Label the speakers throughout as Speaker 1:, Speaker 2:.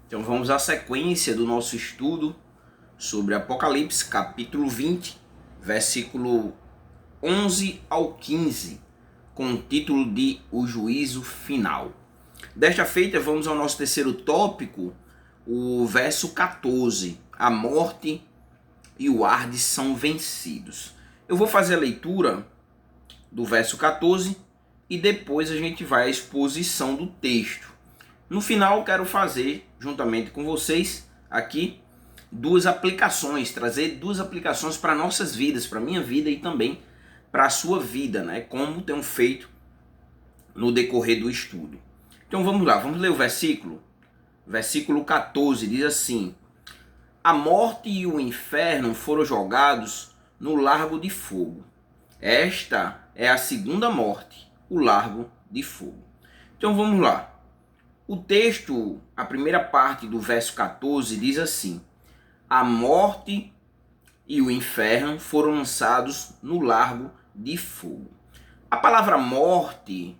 Speaker 1: Então vamos à sequência do nosso estudo sobre Apocalipse, capítulo 20, versículo 11 ao 15, com o título de O Juízo Final. Desta feita, vamos ao nosso terceiro tópico, o verso 14. A morte e o Hades são vencidos. Eu vou fazer a leitura do verso 14 e depois a gente vai à exposição do texto. No final, quero fazer, juntamente com vocês, aqui, trazer duas aplicações para nossas vidas, para a minha vida e também para a sua vida, né? Como tenho feito no decorrer do estudo. Então vamos lá, vamos ler o versículo. Versículo 14 diz assim: A morte e o inferno foram jogados no lago de fogo. Esta é a segunda morte, o lago de fogo. Então vamos lá. O texto, a primeira parte do verso 14 diz assim: A morte e o inferno foram lançados no lago de fogo. A palavra morte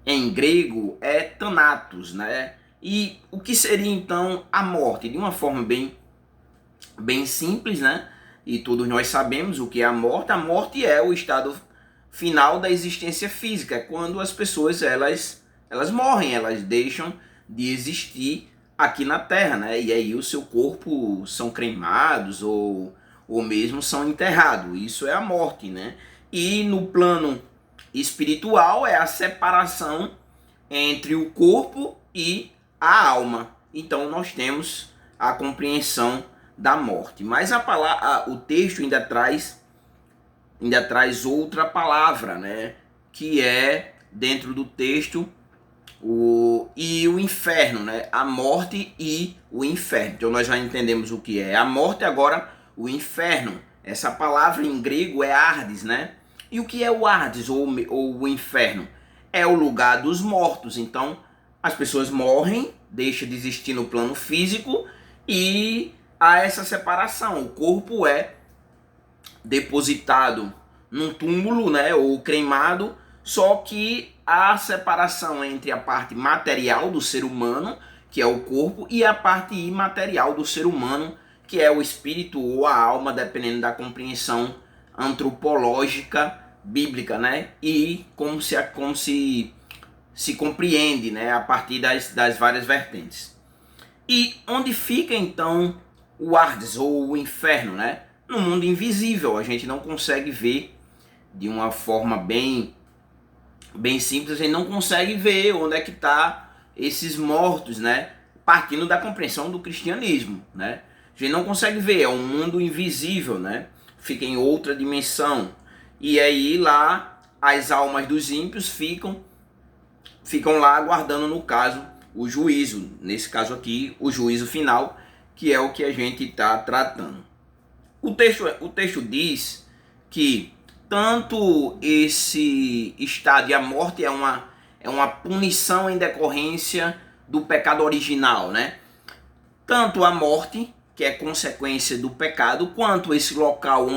Speaker 1: em grego é thanatos, né? E o que seria então a morte? De uma forma bem simples, né? E todos nós sabemos o que é a morte. A morte é o estado final da existência física, é quando as pessoas elas morrem, elas deixam de existir aqui na Terra, né? E aí o seu corpo são cremados ou mesmo são enterrados. Isso é a morte, né? E no plano espiritual é a separação entre o corpo e a alma. Então nós temos a compreensão da morte. Mas o texto ainda traz outra palavra, né? Que é, dentro do texto, o inferno, né? A morte e o inferno. Então nós já entendemos o que é a morte, agora o inferno. Essa palavra em grego é Hades, né? E o que é o Hades ou o inferno? É o lugar dos mortos. Então as pessoas morrem, deixam de existir no plano físico e há essa separação. O corpo é depositado num túmulo, né, ou cremado, só que há separação entre a parte material do ser humano, que é o corpo, e a parte imaterial do ser humano, que é o espírito ou a alma, dependendo da compreensão antropológica bíblica, né? E como se compreende, né, a partir das várias vertentes. E onde fica então o Hades ou o inferno, né? No mundo invisível, a gente não consegue ver de uma forma bem simples, a gente não consegue ver onde é que está esses mortos, né? Partindo da compreensão do cristianismo, né? A gente não consegue ver, é um mundo invisível, né? Fica em outra dimensão. E aí lá as almas dos ímpios ficam lá aguardando, no caso, o juízo. Nesse caso aqui, o juízo final, que é o que a gente está tratando. O texto diz que tanto esse estado e a morte é uma punição em decorrência do pecado original, né? Tanto a morte, que é consequência do pecado, quanto esse local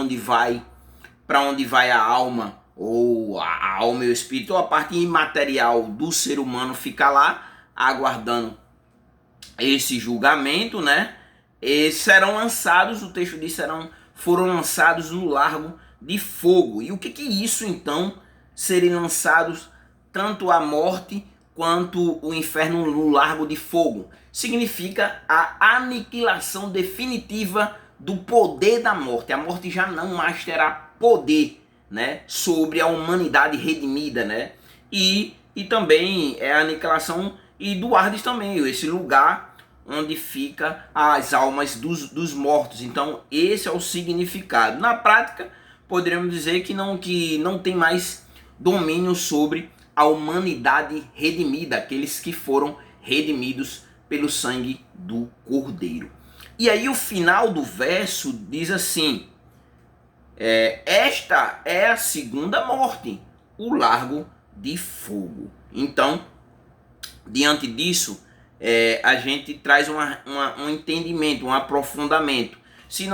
Speaker 1: para onde vai a alma, ou a alma e o espírito, ou a parte imaterial do ser humano fica lá, aguardando esse julgamento, né? E serão lançados, o texto diz, foram lançados no lago de fogo. E o que isso então, serem lançados tanto a morte quanto o inferno no lago de fogo? Significa a aniquilação definitiva do poder da morte. A morte já não mais terá poder, né, sobre a humanidade redimida, né? E também é a aniquilação e do Hades também, esse lugar onde fica as almas dos mortos. Então esse é o significado. Na prática, poderíamos dizer que não tem mais domínio sobre a humanidade redimida, aqueles que foram redimidos pelo sangue do Cordeiro. E aí o final do verso diz assim: esta é a segunda morte, o lago de fogo. Então, diante disso, a gente traz um entendimento, um aprofundamento. Se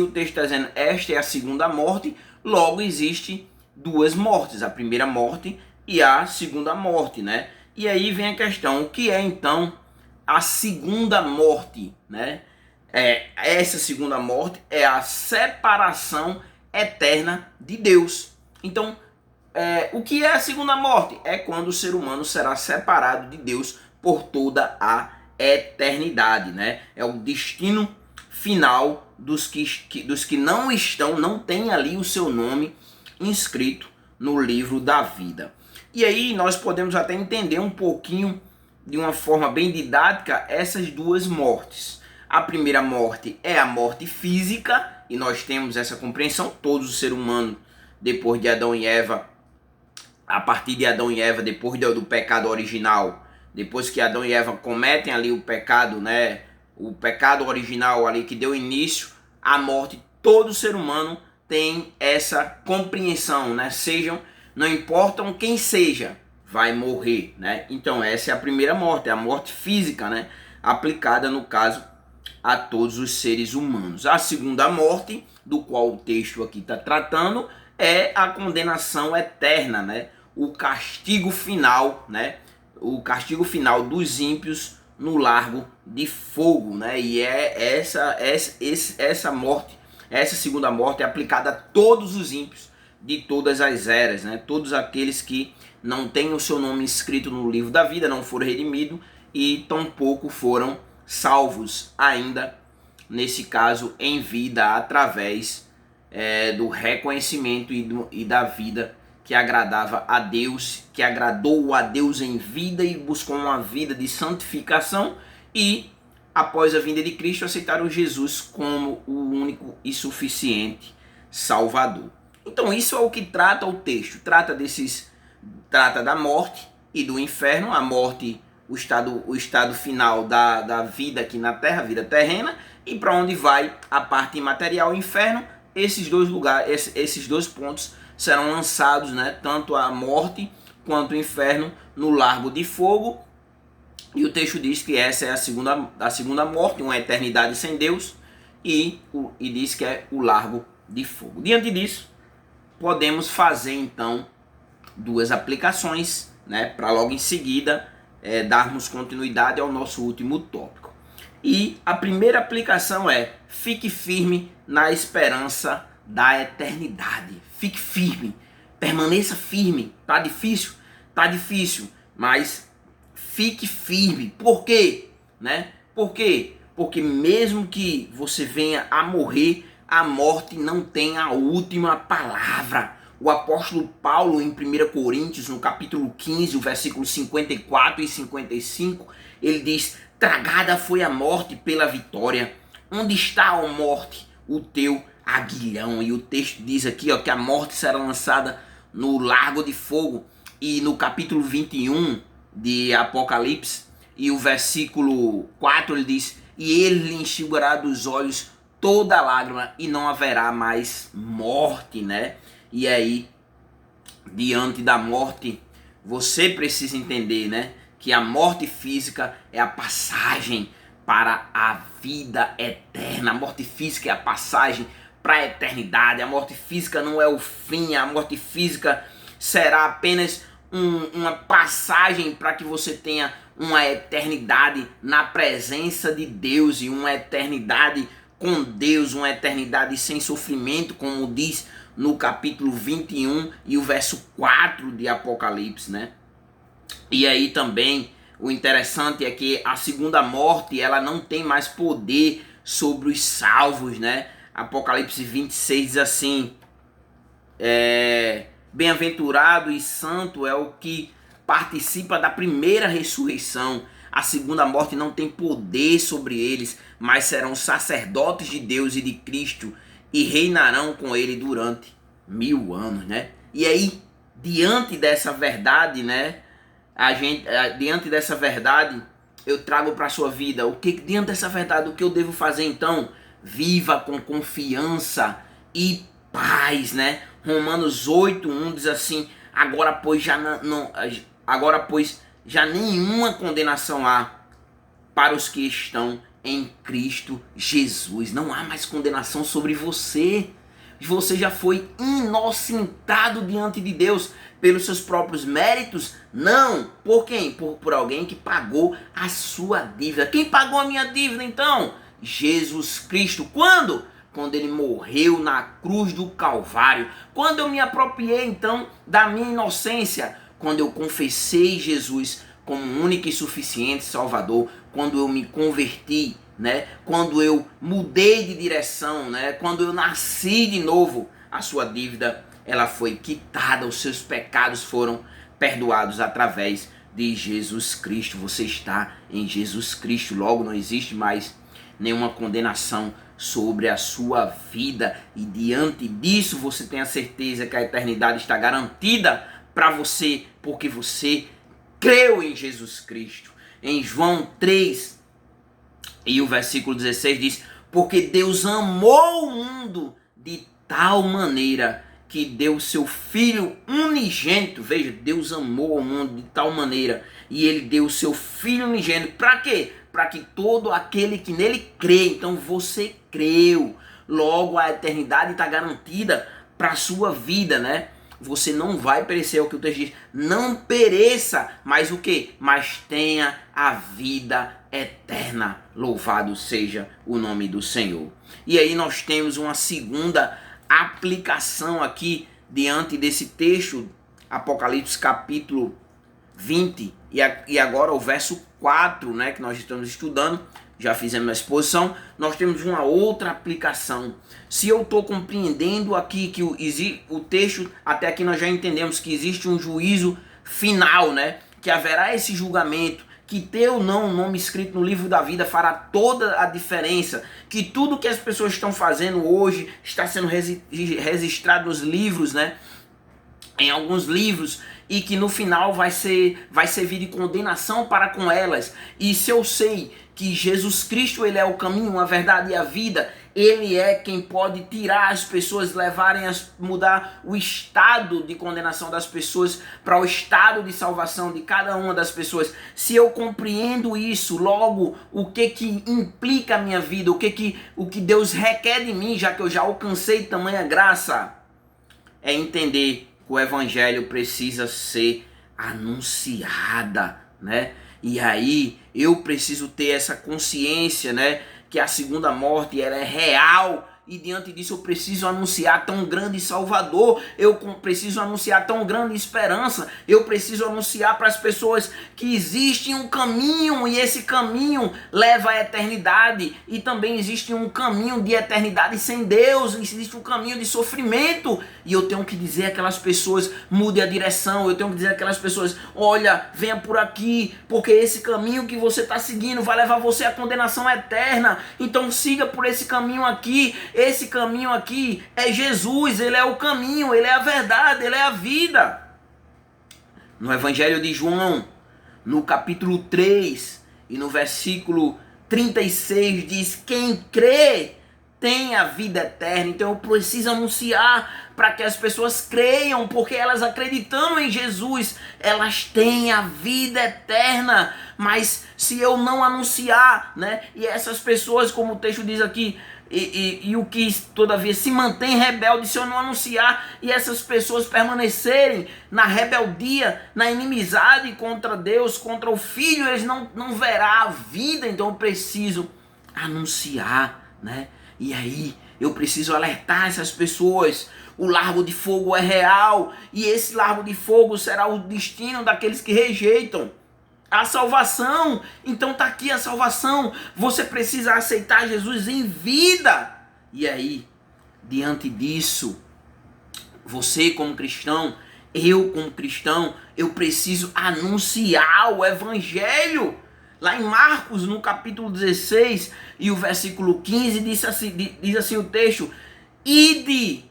Speaker 1: o texto está dizendo esta é a segunda morte, logo existe duas mortes, a primeira morte e a segunda morte, né? E aí vem a questão, o que é então a segunda morte, né? Essa segunda morte é a separação eterna de Deus. Então, o que é a segunda morte? É quando o ser humano será separado de Deus por toda a eternidade, né? É o destino final dos que não têm ali o seu nome inscrito no livro da vida. E aí nós podemos até entender um pouquinho, de uma forma bem didática, essas duas mortes. A primeira morte é a morte física, e nós temos essa compreensão, todos os seres humanos, depois de Adão e Eva, a partir de Adão e Eva, depois do pecado original, depois que Adão e Eva cometem ali o pecado, né, o pecado original ali que deu início à morte, todo ser humano tem essa compreensão, né? Não importam quem seja, vai morrer, né? Então essa é a primeira morte, é a morte física, né? Aplicada no caso a todos os seres humanos. A segunda morte, do qual o texto aqui está tratando, é a condenação eterna, né? O castigo final, né? O castigo final dos ímpios no lago de fogo, né? E essa morte, essa segunda morte é aplicada a todos os ímpios de todas as eras, né? Todos aqueles que não têm o seu nome escrito no livro da vida, não foram redimidos e tampouco foram salvos ainda, nesse caso em vida, através do reconhecimento e da vida que agradava a Deus, que agradou a Deus em vida e buscou uma vida de santificação, e após a vinda de Cristo aceitaram Jesus como o único e suficiente Salvador. Então isso é o que trata o texto, trata da morte e do inferno, a morte, o estado final da vida aqui na terra, a vida terrena, e para onde vai a parte imaterial, o inferno. Esses dois lugares, esses dois pontos serão lançados, né, tanto a morte quanto o inferno, no lago de fogo. E o texto diz que essa é a segunda morte, uma eternidade sem Deus, e diz que é o lago de fogo. Diante disso, podemos fazer então duas aplicações, né, para logo em seguida darmos continuidade ao nosso último tópico. E a primeira aplicação é: fique firme na esperança da eternidade. Fique firme, permaneça firme. Tá difícil, mas fique firme. Por quê? Né? Por quê? Porque mesmo que você venha a morrer, a morte não tem a última palavra. O apóstolo Paulo, em 1 Coríntios, no capítulo 15, o versículo 54 e 55, ele diz: tragada foi a morte pela vitória. Onde está, ó morte, o teu aguilhão? E o texto diz aqui, ó, que a morte será lançada no lago de fogo. E no capítulo 21 de Apocalipse, e o versículo 4, ele diz: e ele lhe enxugará dos olhos toda lágrima, e não haverá mais morte, né? E aí, diante da morte, você precisa entender, né, que a morte física é a passagem para a vida eterna. A morte física é a passagem para a eternidade. A morte física não é o fim. A morte física será apenas uma passagem para que você tenha uma eternidade na presença de Deus, e uma eternidade com Deus, uma eternidade sem sofrimento, como diz no capítulo 21 e o verso 4 de Apocalipse, né? E aí também o interessante é que a segunda morte, ela não tem mais poder sobre os salvos, né? Apocalipse 26 diz assim: bem-aventurado e santo é o que participa da primeira ressurreição. A segunda morte não tem poder sobre eles, mas serão sacerdotes de Deus e de Cristo, e reinarão com ele durante 1000 anos, né? E aí, diante dessa verdade, né, diante dessa verdade, eu trago para a sua vida, diante dessa verdade, o que eu devo fazer então? Viva com confiança e paz, né? Romanos 8:1 diz assim: agora pois já nenhuma condenação há para os que estão em Cristo Jesus. Não há mais condenação sobre você. você já foi inocentado diante de Deus pelos seus próprios méritos? Não. Por quem? Por alguém que pagou a sua dívida. Quem pagou a minha dívida então? Jesus Cristo. Quando? Quando ele morreu na cruz do Calvário. Quando eu me apropriei então da minha inocência? Quando eu confessei Jesus como único e suficiente Salvador. Quando eu me converti, né? Quando eu mudei de direção, né? Quando eu nasci de novo, a sua dívida ela foi quitada, os seus pecados foram perdoados através de Jesus Cristo. Você está em Jesus Cristo, logo não existe mais nenhuma condenação sobre a sua vida, e diante disso você tem a certeza que a eternidade está garantida para você, porque você creu em Jesus Cristo. Em João 3 e o versículo 16 diz: porque Deus amou o mundo de tal maneira que deu seu Filho unigênito. Veja, Deus amou o mundo de tal maneira e ele deu o seu Filho unigênito. Para quê? Para que todo aquele que nele crê. Então você creu, logo a eternidade está garantida para a sua vida, né? Você não vai perecer, é o que o texto diz. Não pereça, mas o quê? Mas tenha a vida eterna. Louvado seja o nome do Senhor. E aí nós temos uma segunda aplicação aqui diante desse texto, Apocalipse capítulo 20 e agora o verso 4, né, que nós estamos estudando. Já fizemos a exposição, nós temos uma outra aplicação. Se eu estou compreendendo aqui que o texto, até aqui nós já entendemos que existe um juízo final, né? Que haverá esse julgamento, que ter ou não o nome escrito no livro da vida fará toda a diferença, que tudo que as pessoas estão fazendo hoje está sendo registrado nos livros, né? Em alguns livros, e que no final vai servir de condenação para com elas. E se eu sei que Jesus Cristo ele é o caminho, a verdade e a vida, ele é quem pode tirar as pessoas, levarem a mudar o estado de condenação das pessoas para o estado de salvação de cada uma das pessoas. Se eu compreendo isso, logo o que implica a minha vida, o que Deus requer de mim, já que eu já alcancei tamanha graça, é entender que o evangelho precisa ser anunciada, né? E aí eu preciso ter essa consciência, né, que a segunda morte ela é real, e diante disso eu preciso anunciar tão grande Salvador, eu preciso anunciar tão grande esperança, eu preciso anunciar para as pessoas que existe um caminho, e esse caminho leva à eternidade, e também existe um caminho de eternidade sem Deus, existe um caminho de sofrimento, e eu tenho que dizer àquelas pessoas, mude a direção, eu tenho que dizer àquelas pessoas, olha, venha por aqui, porque esse caminho que você está seguindo vai levar você à condenação eterna, então siga por esse caminho aqui. Esse caminho aqui é Jesus, ele é o caminho, ele é a verdade, ele é a vida. No Evangelho de João, no capítulo 3 e no versículo 36 diz: quem crê tem a vida eterna. Então eu preciso anunciar para que as pessoas creiam, porque elas acreditando em Jesus, elas têm a vida eterna. Mas se eu não anunciar, né? E essas pessoas, como o texto diz aqui, e o que todavia se mantém rebelde, se eu não anunciar, e essas pessoas permanecerem na rebeldia, na inimizade contra Deus, contra o Filho, eles não verão a vida. Então eu preciso anunciar, né? E aí eu preciso alertar essas pessoas. O largo de fogo é real, e esse largo de fogo será o destino daqueles que rejeitam a salvação. Então tá aqui a salvação. Você precisa aceitar Jesus em vida. E aí, diante disso, você como cristão, eu como cristão, eu preciso anunciar o evangelho. Lá em Marcos, no capítulo 16 e o versículo 15, diz assim o texto: ide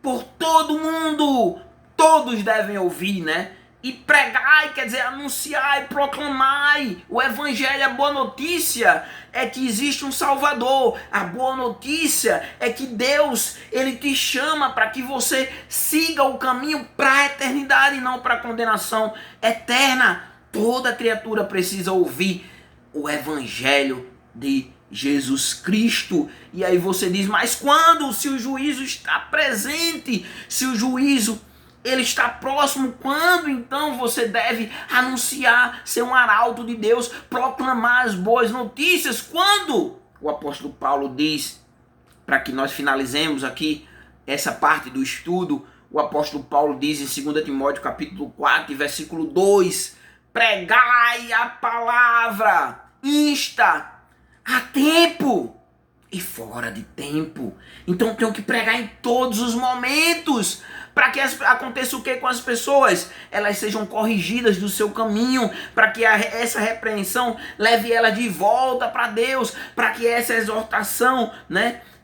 Speaker 1: por todo mundo, todos devem ouvir, né? E pregai, quer dizer, anunciai, proclamai. O evangelho, a boa notícia é que existe um Salvador. A boa notícia é que Deus, ele te chama para que você siga o caminho para a eternidade e não para a condenação eterna. Toda criatura precisa ouvir o evangelho de Jesus Cristo. E aí você diz, mas quando? Se o juízo está presente, se o juízo ele está próximo, quando então você deve anunciar, ser um arauto de Deus, proclamar as boas notícias? Quando? O apóstolo Paulo diz, para que nós finalizemos aqui essa parte do estudo, o apóstolo Paulo diz em 2 Timóteo capítulo 4, versículo 2, pregai a palavra, insta a tempo e fora de tempo. Então tenho que pregar em todos os momentos, para que aconteça o que com as pessoas? Elas sejam corrigidas do seu caminho, para que essa repreensão leve ela de volta para Deus, para que essa exortação,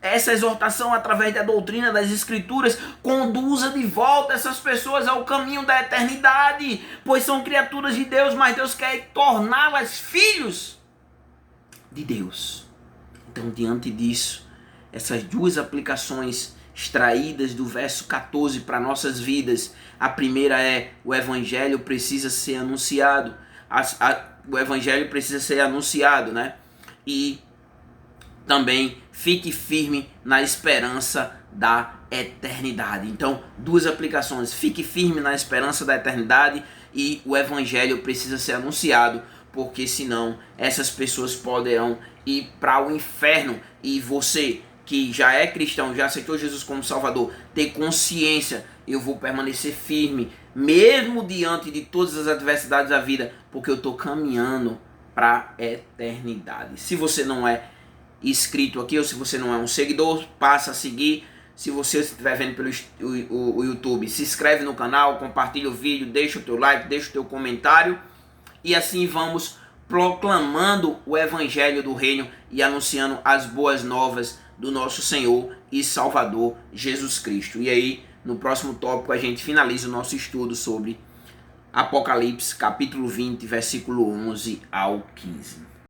Speaker 1: essa exortação através da doutrina das escrituras conduza de volta essas pessoas ao caminho da eternidade, pois são criaturas de Deus, mas Deus quer torná-las filhos de Deus. Então, diante disso, essas duas aplicações extraídas do verso 14 para nossas vidas, a primeira é: o evangelho precisa ser anunciado. O evangelho precisa ser anunciado, E também fique firme na esperança da eternidade. Então, duas aplicações: fique firme na esperança da eternidade e o evangelho precisa ser anunciado, porque senão essas pessoas poderão ir para o inferno. E você que já é cristão, já aceitou Jesus como Salvador, ter consciência: eu vou permanecer firme, mesmo diante de todas as adversidades da vida, porque eu estou caminhando para a eternidade. Se você não é inscrito aqui, ou se você não é um seguidor, passa a seguir. Se você estiver vendo pelo o YouTube, se inscreve no canal, compartilha o vídeo, deixa o teu like, deixa o teu comentário. E assim vamos proclamando o evangelho do reino e anunciando as boas novas do nosso Senhor e Salvador Jesus Cristo. E aí, no próximo tópico, a gente finaliza o nosso estudo sobre Apocalipse, capítulo 20, versículo 11 ao 15.